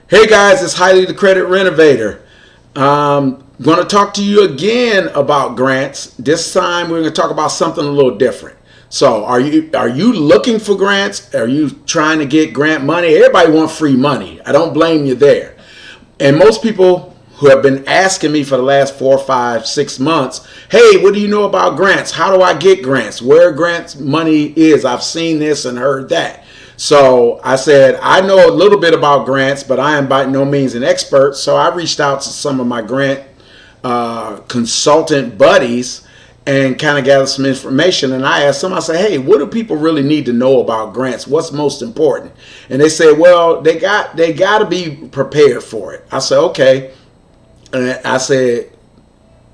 Hey guys, it's Highly the Credit Renovator. Going to talk to you again about grants. This time we're going to talk about something a little different. So, are you looking for grants? Are you trying to get grant money? Everybody wants free money. I don't blame you there. And most people who have been asking me for the last 4, 5, 6 months, hey, what do you know about grants? How do I get grants? Where grants money is? I've seen this and heard that. So I said, I know a little bit about grants, but I am by no means an expert. So I reached out to some of my grant consultant buddies and kind of gathered some information. And I asked them, I said, hey, what do people really need to know about grants? What's most important? And they said, well, they got to be prepared for it. I said, okay. And I said,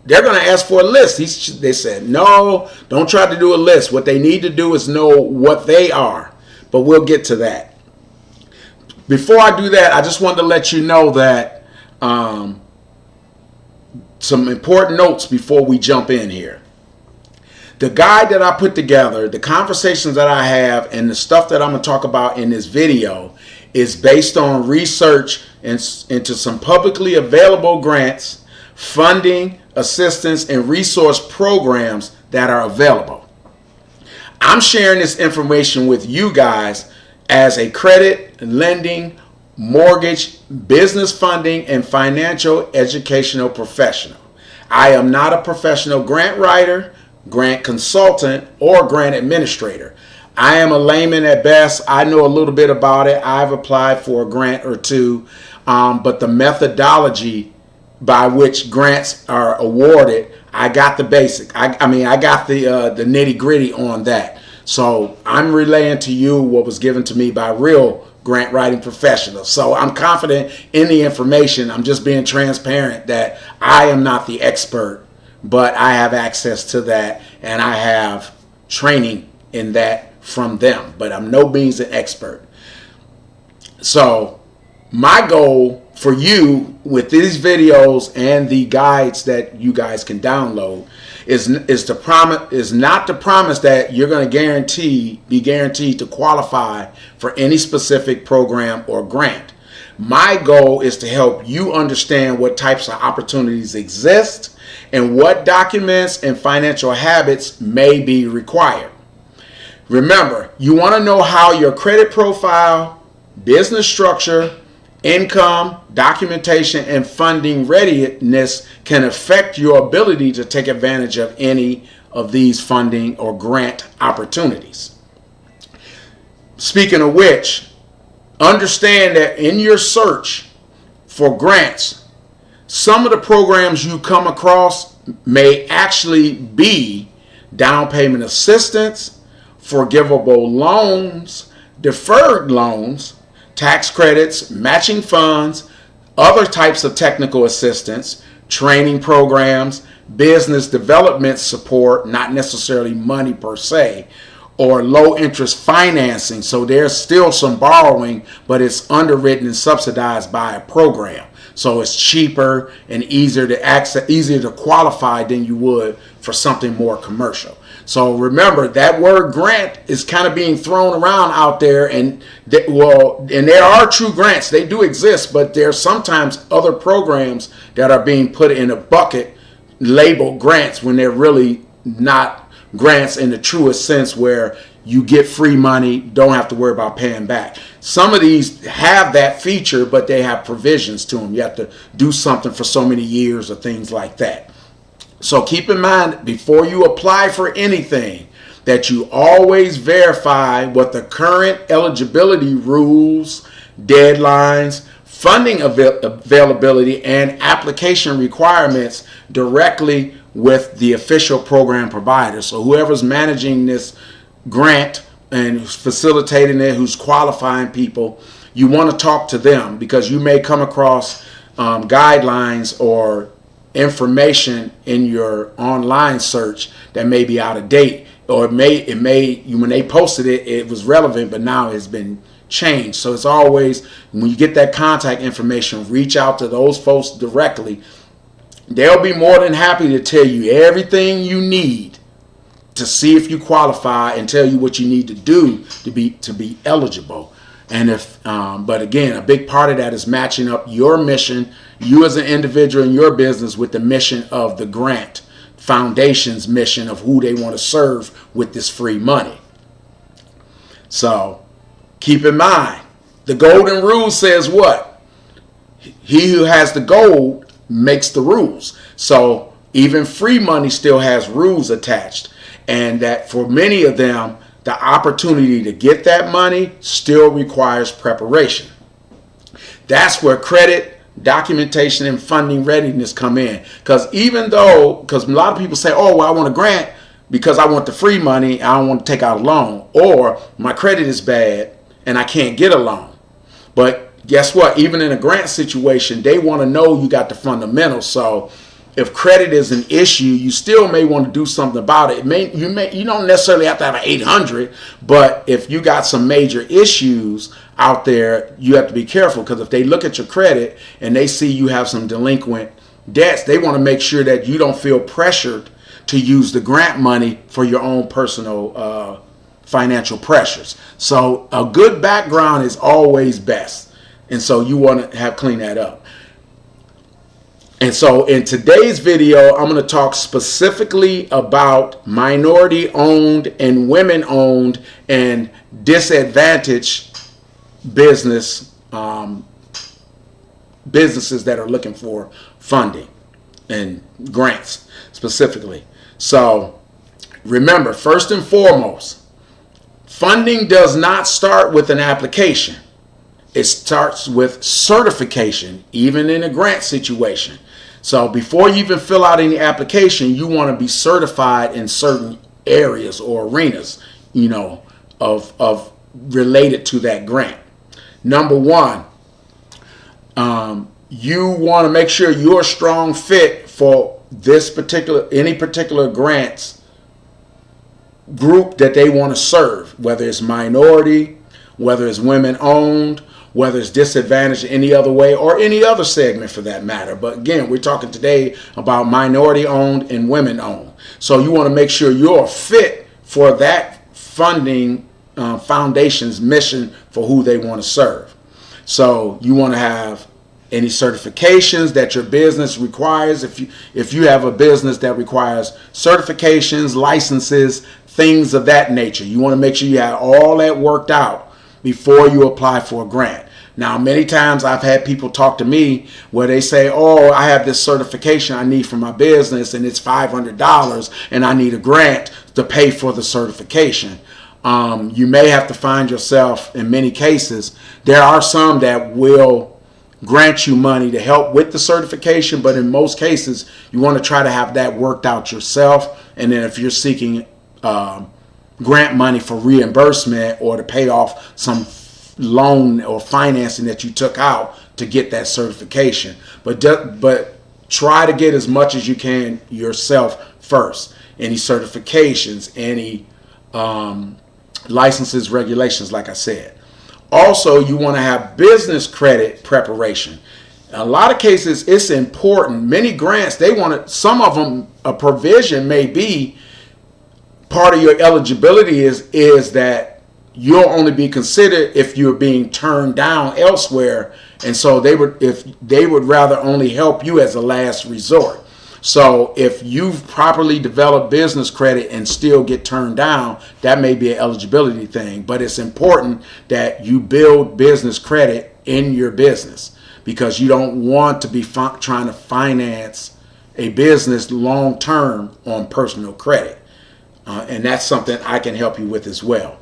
they're going to ask for a list. They said, no, don't try to do a list. What they need to do is know what they are. But we'll get to that. Before I do that, I just wanted to let you know that some important notes before we jump in here. The guide that I put together, the conversations that I have, and the stuff that I'm going to talk about in this video is based on research into some publicly available grants, funding, assistance, and resource programs that are available. I'm sharing this information with you guys as a credit, lending, mortgage, business funding, and financial educational professional. I am not a professional grant writer, grant consultant, or grant administrator. I am a layman at best. I know a little bit about it. I've applied for a grant or two, but the methodology by which grants are awarded, I got the basic. I got the nitty gritty on that. So I'm relaying to you what was given to me by real grant writing professionals. So I'm confident in the information. I'm just being transparent that I am not the expert, but I have access to that and I have training in that from them. But I'm no means an expert. So my goal for you with these videos and the guides that you guys can download is not to promise that you're going to be guaranteed to qualify for any specific program or grant. My goal is to help you understand what types of opportunities exist and what documents and financial habits may be required. Remember, you want to know how your credit profile, business structure, income, documentation, and funding readiness can affect your ability to take advantage of any of these funding or grant opportunities. Speaking of which, understand that in your search for grants, some of the programs you come across may actually be down payment assistance, forgivable loans, deferred loans, tax credits, matching funds, other types of technical assistance, training programs, business development support, not necessarily money per se, or low interest financing. So there's still some borrowing, but it's underwritten and subsidized by a program. So it's cheaper and easier to access, easier to qualify than you would for something more commercial. So remember, that word grant is kind of being thrown around out there, and there are true grants. They do exist, but there's sometimes other programs that are being put in a bucket labeled grants when they're really not grants in the truest sense, where you get free money, don't have to worry about paying back. Some of these have that feature, but they have provisions to them. You have to do something for so many years or things like that. So keep in mind, before you apply for anything, that you always verify what the current eligibility rules, deadlines, funding availability, and application requirements directly with the official program provider. So whoever's managing this grant and who's facilitating it, who's qualifying people, you want to talk to them, because you may come across guidelines or information in your online search that may be out of date, or when they posted it, it was relevant, but now it's been changed. So it's always, when you get that contact information, reach out to those folks directly. They'll be more than happy to tell you everything you need to see if you qualify and tell you what you need to do to be eligible. And but again, a big part of that is matching up your mission, you as an individual in your business, with the mission of the grant foundation's mission of who they want to serve with this free money. So keep in mind, the golden rule says what? He who has the gold makes the rules. So even free money still has rules attached. And that for many of them, the opportunity to get that money still requires preparation. That's where credit, documentation, and funding readiness come in. Because a lot of people say, oh, well, I want a grant because I want the free money, I don't want to take out a loan. Or my credit is bad and I can't get a loan. But guess what? Even in a grant situation, they want to know you got the fundamentals. So if credit is an issue, you still may want to do something about it. You don't necessarily have to have an 800, but if you got some major issues out there, you have to be careful, because if they look at your credit and they see you have some delinquent debts, they want to make sure that you don't feel pressured to use the grant money for your own personal financial pressures. So a good background is always best, and so you want to clean that up. And so in today's video, I'm going to talk specifically about minority-owned and women-owned and disadvantaged businesses that are looking for funding and grants specifically. So remember, first and foremost, funding does not start with an application. It starts with certification, even in a grant situation. So before you even fill out any application, you want to be certified in certain areas or arenas, of related to that grant. Number one, you want to make sure you're a strong fit for any particular grants group that they want to serve, whether it's minority, whether it's women owned, whether it's disadvantaged any other way, or any other segment for that matter. But again, we're talking today about minority owned and women owned. So you want to make sure you're fit for that funding foundation's mission for who they want to serve. So you want to have any certifications that your business requires. If you have a business that requires certifications, licenses, things of that nature, you want to make sure you have all that worked out before you apply for a grant. Now, many times I've had people talk to me where they say, oh, I have this certification I need for my business and it's $500 and I need a grant to pay for the certification. You may have to find yourself, in many cases, there are some that will grant you money to help with the certification, but in most cases, you want to try to have that worked out yourself. And then if you're seeking grant money for reimbursement or to pay off some loan or financing that you took out to get that certification, but try to get as much as you can yourself first. Any certifications, any licenses, regulations, like I said. Also, you want to have business credit preparation. In a lot of cases, it's important. Many grants, some of them, a provision may be part of your eligibility is that you'll only be considered if you're being turned down elsewhere, and so they would rather only help you as a last resort. So if you've properly developed business credit and still get turned down, that may be an eligibility thing. But it's important that you build business credit in your business, because you don't want to be trying to finance a business long term on personal credit. And that's something I can help you with as well.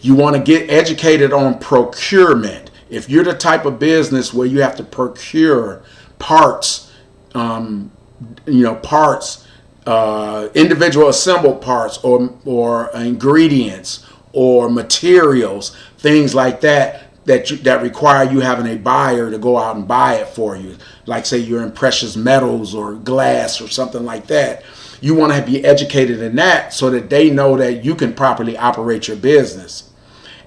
You want to get educated on procurement. If you're the type of business where you have to procure parts, individual assembled parts or ingredients or materials, things like that require you having a buyer to go out and buy it for you. Like say you're in precious metals or glass or something like that. You want to be educated in that so that they know that you can properly operate your business.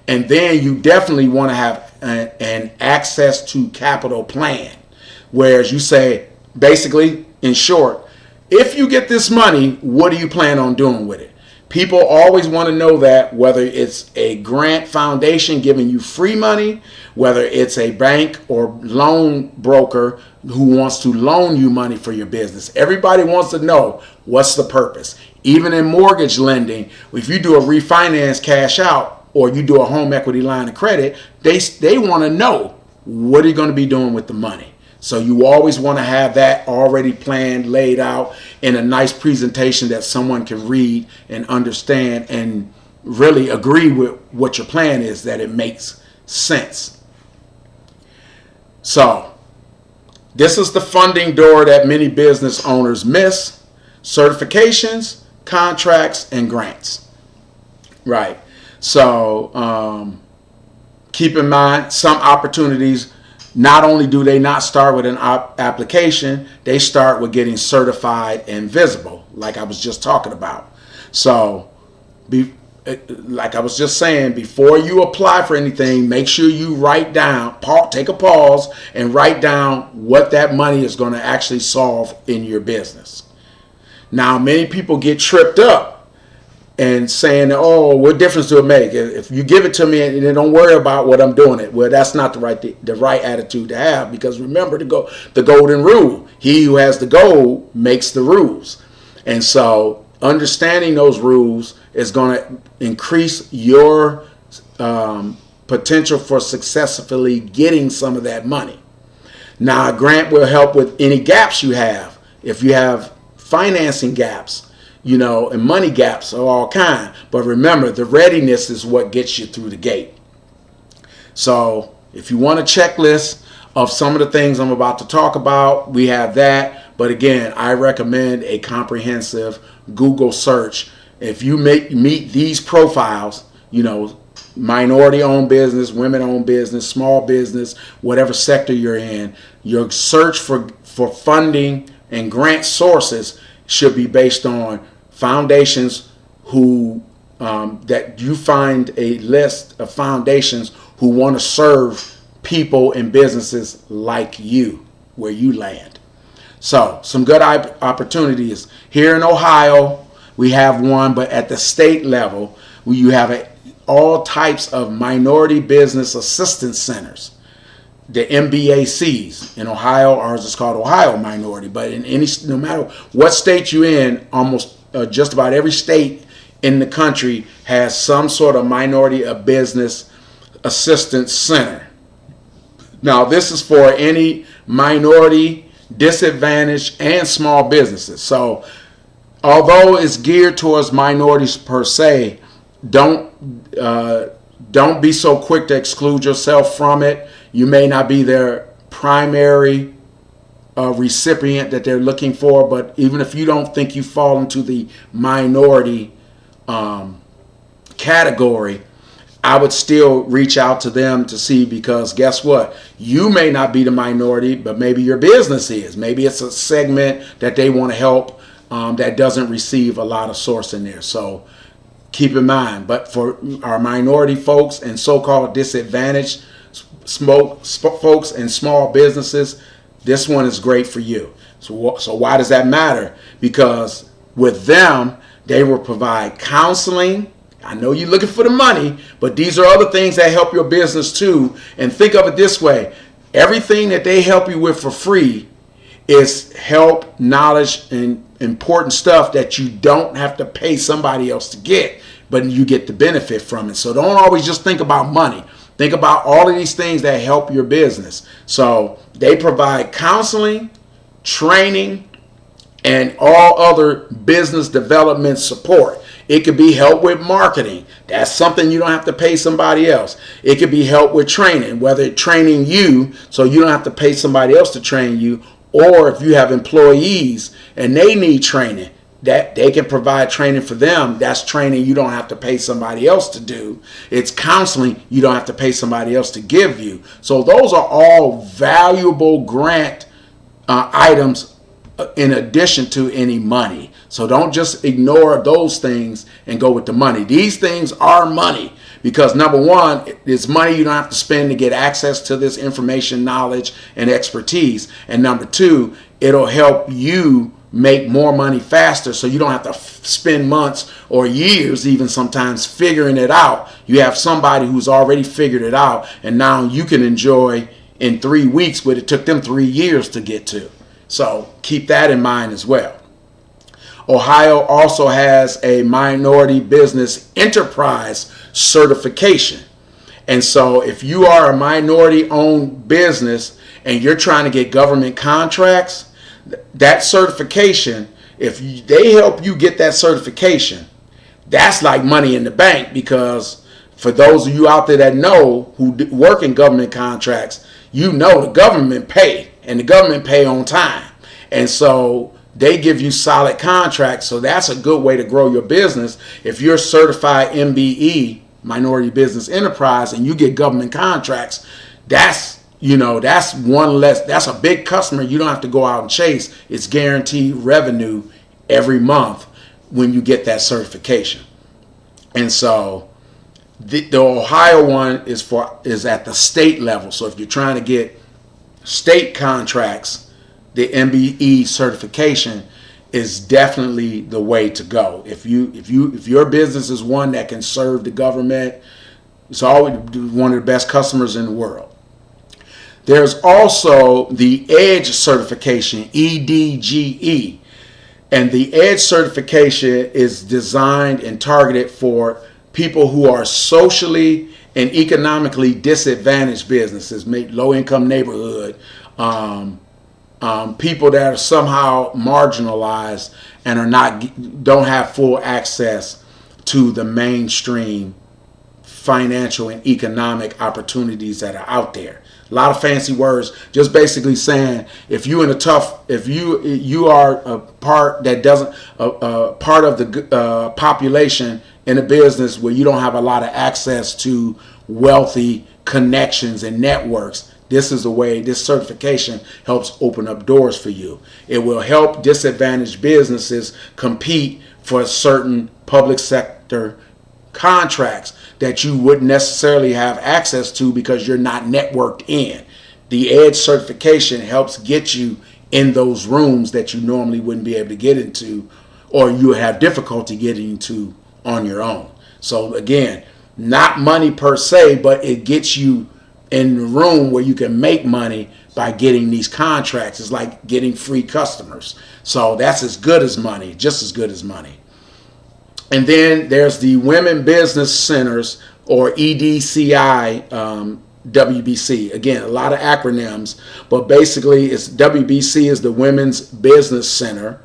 And then you definitely want to have an access to capital plan, whereas you say, basically, in short, if you get this money, what do you plan on doing with it? People always want to know that, whether it's a grant foundation giving you free money, whether it's a bank or loan broker who wants to loan you money for your business. Everybody wants to know what's the purpose. Even in mortgage lending, if you do a refinance cash out or you do a home equity line of credit, they want to know what are you going to be doing with the money. So you always want to have that already planned, laid out in a nice presentation that someone can read and understand and really agree with what your plan is, that it makes sense. So this is the funding door that many business owners miss: certifications, contracts, and grants. Right. So keep in mind, some opportunities, not only do they not start with an application, they start with getting certified and visible, like I was just talking about. So, like I was just saying, before you apply for anything, make sure you write down, take a pause, and write down what that money is going to actually solve in your business. Now, many people get tripped up and saying, oh, what difference do it make? If you give it to me and then don't worry about what I'm doing it. Well, that's not the right attitude to have, because remember the golden rule. He who has the gold makes the rules. And so understanding those rules is going to increase your potential for successfully getting some of that money. Now, a grant will help with any gaps you have. If you have financing gaps, and money gaps of all kinds. But remember, the readiness is what gets you through the gate. So if you want a checklist of some of the things I'm about to talk about, we have that. But again, I recommend a comprehensive Google search. If you meet these profiles, minority-owned business, women-owned business, small business, whatever sector you're in, your search for funding and grant sources should be based on foundations that you find a list of foundations who want to serve people and businesses like you, where you land. So some good opportunities here in Ohio. We have one, but at the state level, you have all types of minority business assistance centers. The MBACs in Ohio, ours is called Ohio Minority, but no matter what state you're in, almost just about every state in the country has some sort of minority of business assistance center. Now, this is for any minority, disadvantaged, and small businesses. So, although it's geared towards minorities per se, don't be so quick to exclude yourself from it. You may not be their primary recipient that they're looking for, but even if you don't think you fall into the minority category, I would still reach out to them to see, because guess what? You may not be the minority, but maybe your business is. Maybe it's a segment that they want to help that doesn't receive a lot of source in there. So keep in mind. But for our minority folks and so-called disadvantaged folks and small businesses, this one is great for you. So why does that matter? Because with them, they will provide counseling. I know you're looking for the money, but these are other things that help your business too. And think of it this way: everything that they help you with for free is help, knowledge, and important stuff that you don't have to pay somebody else to get, but you get the benefit from it. So don't always just think about money. Think about all of these things that help your business. So they provide counseling, training, and all other business development support. It could be help with marketing. That's something you don't have to pay somebody else. It could be help with training, whether training you so you don't have to pay somebody else to train you, or if you have employees and they need training, that they can provide training for them. That's training you don't have to pay somebody else to do. It's counseling you don't have to pay somebody else to give you. So those are all valuable grant items in addition to any money. So don't just ignore those things and go with the money. These things are money because, number one, it's money you don't have to spend to get access to this information, knowledge, and expertise. And number two, it'll help you make more money faster, so you don't have to spend months or years even sometimes figuring it out. You have somebody who's already figured it out, and now you can enjoy in 3 weeks what it took them 3 years to get to. So keep that in mind as well. Ohio also has a minority business enterprise certification. And so if you are a minority owned business and you're trying to get government contracts, that certification, if they help you get that certification, that's like money in the bank, because for those of you out there that know who work in government contracts, you know the government pay, and the government pay on time. And so they give you solid contracts. So that's a good way to grow your business. If you're certified MBE, minority business enterprise, and you get government contracts, that's one less. That's a big customer you don't have to go out and chase. It's guaranteed revenue every month when you get that certification. And so the Ohio one is at the state level. So if you're trying to get state contracts, the MBE certification is definitely the way to go. If your business is one that can serve the government, it's always one of the best customers in the world. There's also the EDGE certification, EDGE. And the EDGE certification is designed and targeted for people who are socially and economically disadvantaged businesses, low-income neighborhood, people that are somehow marginalized and don't have full access to the mainstream financial and economic opportunities that are out there. A lot of fancy words, just basically saying if you are a part that doesn't part of the population in a business where you don't have a lot of access to wealthy connections and networks, this is the way this certification helps open up doors for you. It will help disadvantaged businesses compete for certain public sector contracts that you wouldn't necessarily have access to because you're not networked in. The EDGE certification helps get you in those rooms that you normally wouldn't be able to get into, or you have difficulty getting into on your own. So again, not money per se, but it gets you in the room where you can make money by getting these contracts. It's like getting free customers. So that's as good as money, just as good as money. And then there's the Women Business Centers, or EDCI, WBC. Again, a lot of acronyms, but basically it's WBC is the Women's Business Center,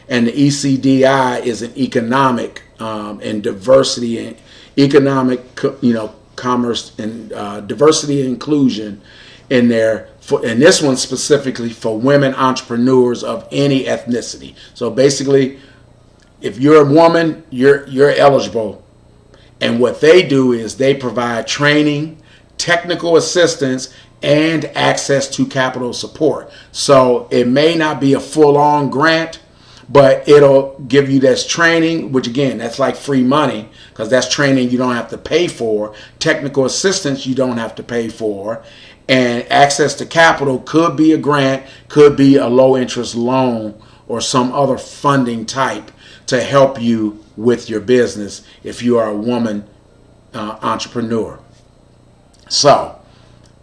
and the ECDI is an economic and diversity and economic, commerce and diversity and inclusion in there. And this one specifically for women entrepreneurs of any ethnicity. So basically, if you're a woman, you're eligible. And what they do is they provide training, technical assistance, and access to capital support. So it may not be a full-on grant, but it'll give you this training, which again, that's like free money, because that's training you don't have to pay for. Technical assistance you don't have to pay for. And access to capital could be a grant, could be a low-interest loan, or some other funding type to help you with your business if you are a woman entrepreneur. So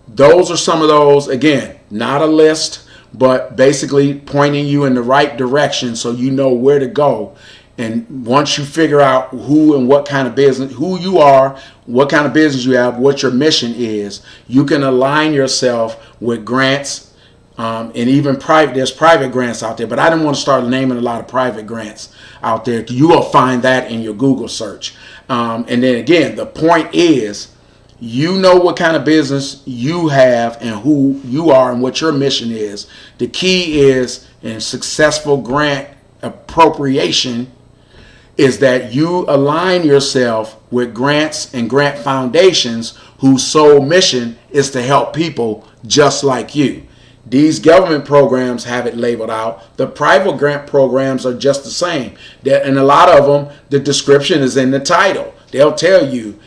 those are some of those. Again, not a list, but basically pointing you in the right direction so you know where to go. And once you figure out who and what kind of business, who you are, what kind of business you have, what your mission is, you can align yourself with grants. And even there's private grants out there, but I didn't want to start naming a lot of private grants out there. You will find that in your Google search. And then again, the point is, you know what kind of business you have and who you are and what your mission is. The key is in successful grant appropriation is that you align yourself with grants and grant foundations whose sole mission is to help people just like you. These government programs have it labeled out. The private grant programs are just the same. And a lot of them, the description is in the title. They'll tell you,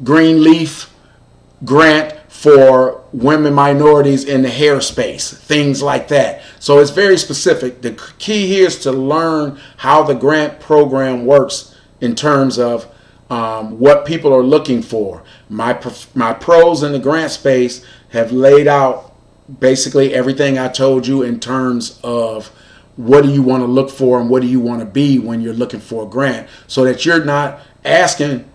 green leaf grant for women minorities in the hair space, things like that. So it's very specific. The key here is to learn how the grant program works in terms of what people are looking for. My pros in the grant space have laid out basically everything I told you in terms of what do you want to look for and what do you want to be when you're looking for a grant, so that you're not asking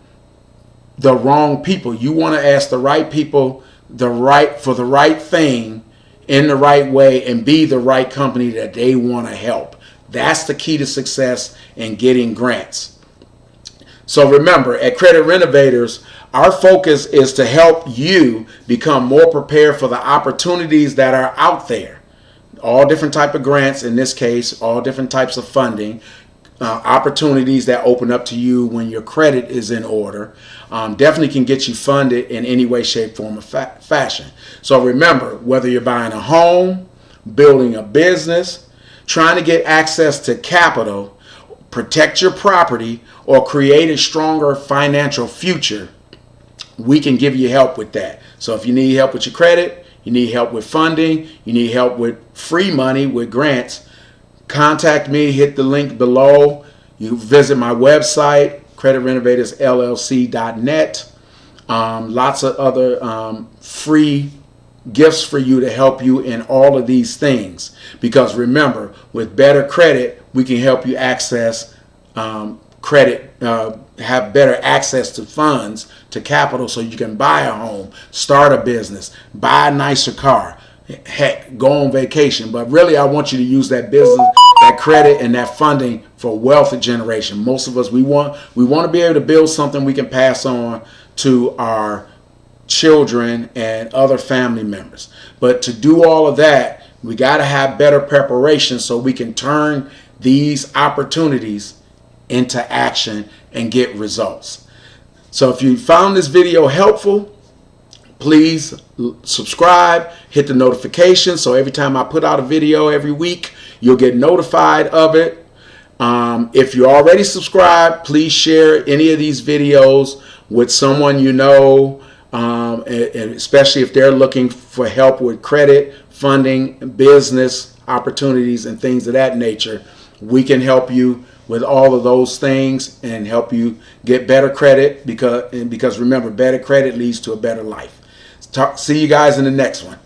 the wrong people. You want to ask the right people for the right thing in the right way and be the right company that they want to help. That's the key to success in getting grants. So remember, at Credit Renovators, our focus is to help you become more prepared for the opportunities that are out there. All different type of grants, in this case, all different types of funding, opportunities that open up to you when your credit is in order. Definitely can get you funded in any way, shape, form, or fashion. So remember, whether you're buying a home, building a business, trying to get access to capital, protect your property, or create a stronger financial future, we can give you help with that. So if you need help with your credit, you need help with funding, you need help with free money with grants, contact me, hit the link below. You visit my website, creditrenovatorslllc.net. Lots of other free gifts for you to help you in all of these things. Because remember, with better credit, we can help you access credit, have better access to funds, to capital, so you can buy a home, start a business, buy a nicer car, heck, go on vacation. But really, I want you to use that business, that credit, and that funding for wealth generation. Most of us, we want to be able to build something we can pass on to our children and other family members. But to do all of that, we got to have better preparation so we can turn these opportunities into action and get results. So if you found this video helpful, please subscribe, hit the notification, so every time I put out a video every week, you'll get notified of it. If you're already subscribed, please share any of these videos with someone you know, and especially if they're looking for help with credit, funding, business opportunities, and things of that nature. We can help you with all of those things and help you get better credit, because remember, better credit leads to a better life. See you guys in the next one.